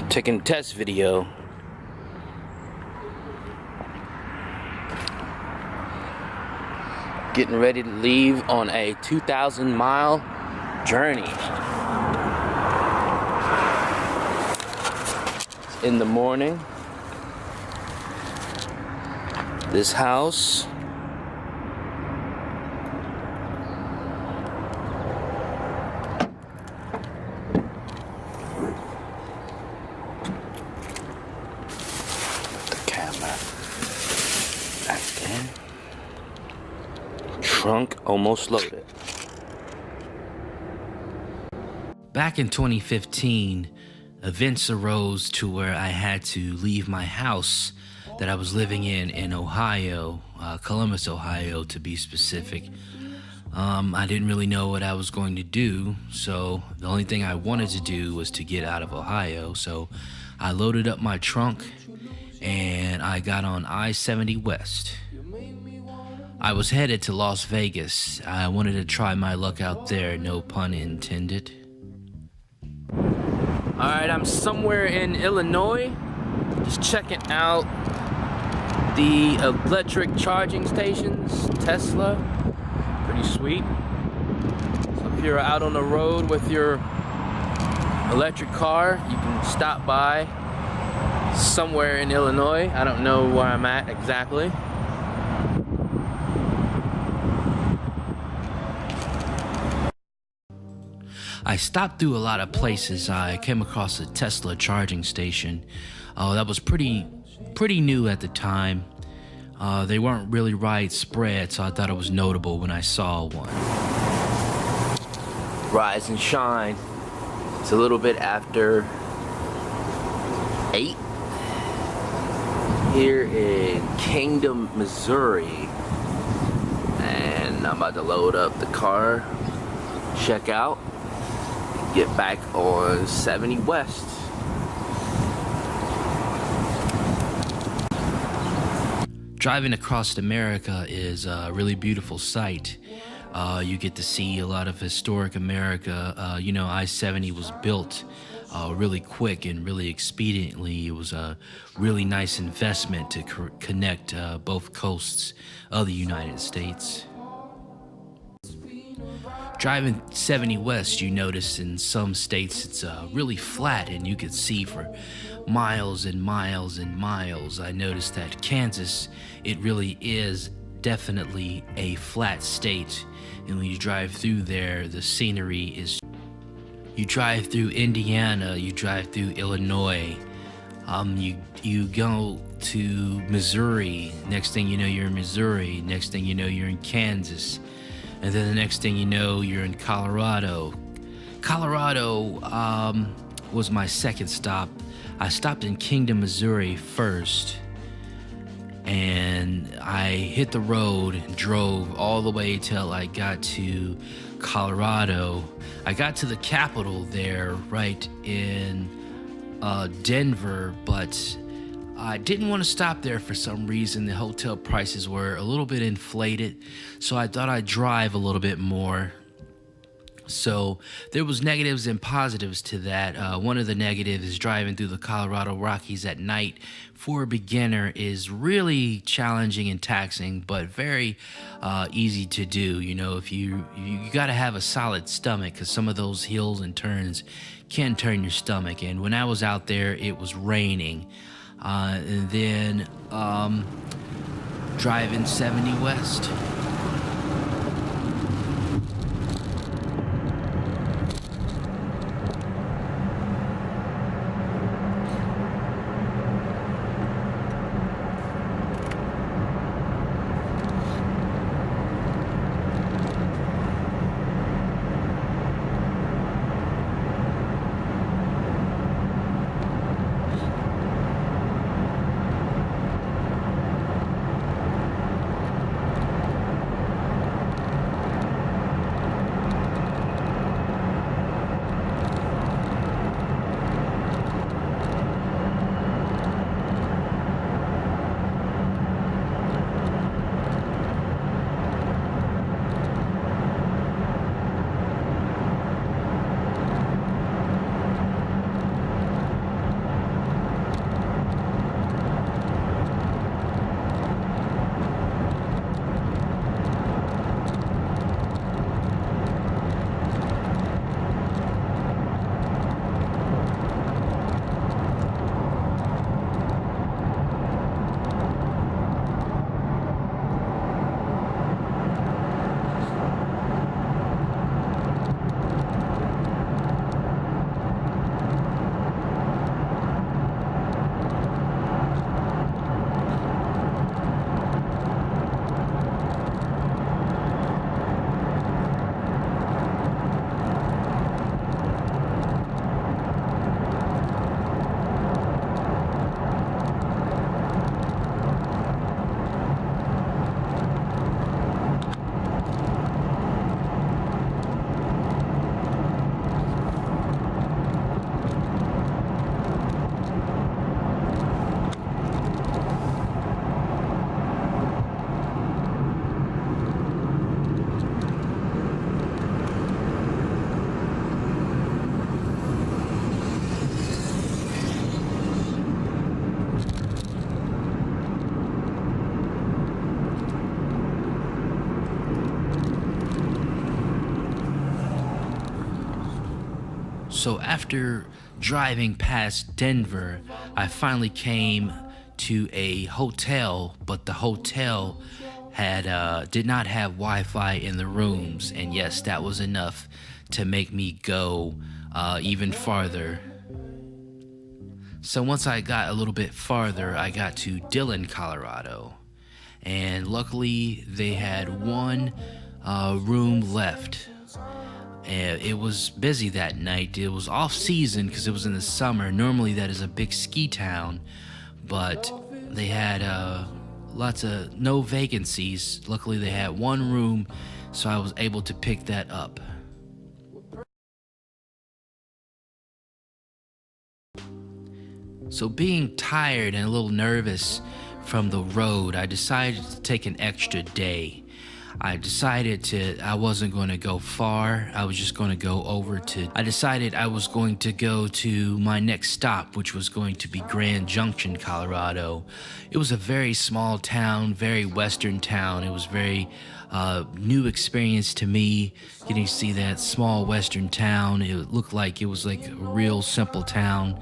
Taking test video. Getting ready to leave on a 2,000-mile journey. It's in the morning. This house. Back then. Trunk almost loaded. Back in 2015, events arose to where I had to leave my house that I was living in Ohio, Columbus, Ohio to be specific. I didn't really know what I was going to do, so the only thing I wanted to do was to get out of Ohio. So I loaded up my trunk and I got on I70 West. I was headed to Las Vegas. I wanted to try my luck out there, no pun intended. Alright, I'm somewhere in Illinois, just checking out the electric charging stations, Tesla. Pretty sweet. So if you're out on the road with your electric car, you can stop by somewhere in Illinois. I don't know where I'm at exactly. I stopped through a lot of places. I came across a Tesla charging station. That was pretty new at the time. They weren't really widespread, so I thought it was notable when I saw one. Rise and shine. It's a little bit after 8 here in Kingdom, Missouri, and I'm about to load up the car, check out, get back on 70 West. Driving across America is a really beautiful sight. You get to see a lot of historic America. You know, I-70 was built really quick and really expediently. It was a really nice investment to connect both coasts of the United States. Driving 70 West, you notice in some states it's really flat and you could see for miles and miles and miles. I noticed that Kansas, it really is definitely a flat state. And when you drive through there, the scenery is... You drive through Indiana, you drive through Illinois, you go to Missouri, next thing you know you're in Missouri, next thing you know you're in Kansas, and then the next thing you know you're in Colorado. Colorado was my second stop. I stopped in Kingdom, Missouri first, and I hit the road and drove all the way till I got to Colorado. I got to the capital there, right in Denver, but I didn't want to stop there for some reason. The hotel prices were a little bit inflated, so I thought I'd drive a little bit more. So there was negatives and positives to that. One of the negatives is driving through the Colorado Rockies at night for a beginner is really challenging and taxing, but very easy to do. You know, if you got to have a solid stomach, because some of those hills and turns can turn your stomach. And when I was out there, it was raining. And then driving 70 West. So after driving past Denver, I finally came to a hotel, but the hotel had did not have Wi-Fi in the rooms, and yes, that was enough to make me go even farther. So once I got a little bit farther, I got to Dillon, Colorado, and luckily they had one room left. And it was busy that night. It was off season because it was in the summer. Normally that is a big ski town, but they had lots of no vacancies. Luckily they had one room, so I was able to pick that up. So being tired and a little nervous from the road, I decided to take an extra day. I wasn't going to go far. I was just going to go I decided I was going to go to my next stop, which was going to be Grand Junction, Colorado. It was a very small town, very western town. It was very new experience to me, getting to see that small western town. It looked like it was like a real simple town.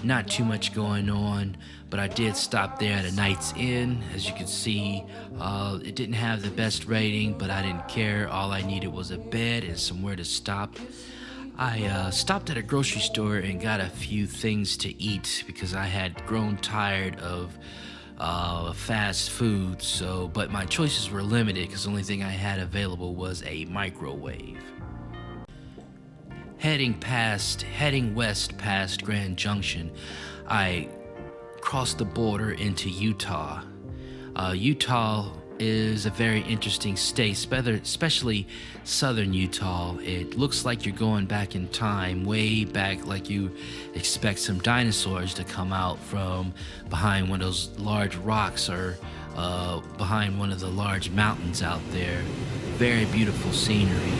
Not too much going on, but I did stop there at a Night's Inn. As you can see, it didn't have the best rating, but I didn't care. All I needed was a bed and somewhere to stop. I stopped at a grocery store and got a few things to eat because I had grown tired of fast food. But my choices were limited because the only thing I had available was a microwave. Heading west past Grand Junction, I crossed the border into Utah. Utah is a very interesting state, especially southern Utah. It looks like you're going back in time, way back, like you expect some dinosaurs to come out from behind one of those large rocks or behind one of the large mountains out there. Very beautiful scenery.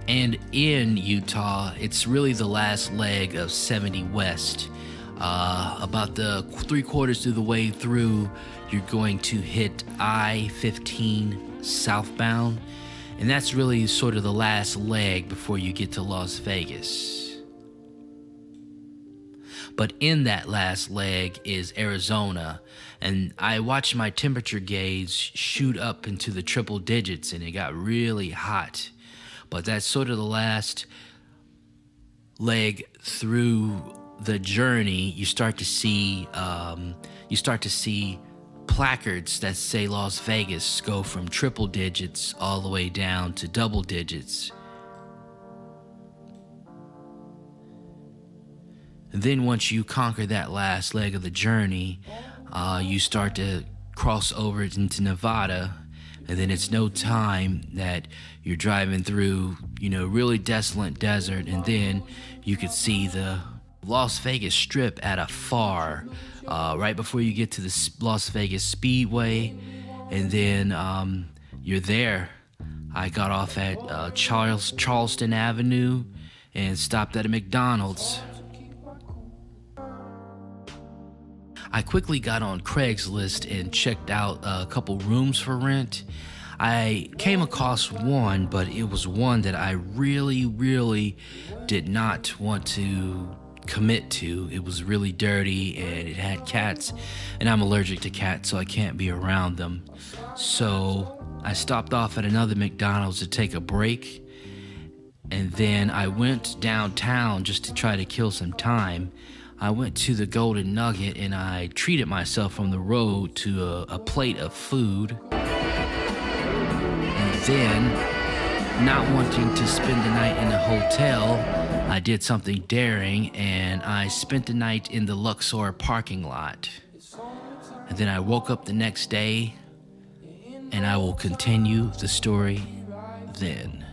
And in Utah, it's really the last leg of 70 West. About the 3/4 through the way through, you're going to hit I-15 southbound. And that's really sort of the last leg before you get to Las Vegas. But in that last leg is Arizona. And I watched my temperature gauge shoot up into the triple digits, and it got really hot. But that's sort of the last leg through the journey. You start to see placards that say Las Vegas go from triple digits all the way down to double digits. And then once you conquer that last leg of the journey, you start to cross over into Nevada. And then it's no time that you're driving through, really desolate desert. And then you could see the Las Vegas Strip at afar, right before you get to the Las Vegas Speedway. And then you're there. I got off at Charleston Avenue and stopped at a McDonald's. I quickly got on Craigslist and checked out a couple rooms for rent. I came across one, but it was one that I really did not want to commit to. It was really dirty and it had cats, and I'm allergic to cats, so I can't be around them. So I stopped off at another McDonald's to take a break, and then I went downtown just to try to kill some time. I went to the Golden Nugget and I treated myself on the road to a plate of food. And then, not wanting to spend the night in a hotel, I did something daring and I spent the night in the Luxor parking lot. And then I woke up the next day, and I will continue the story then.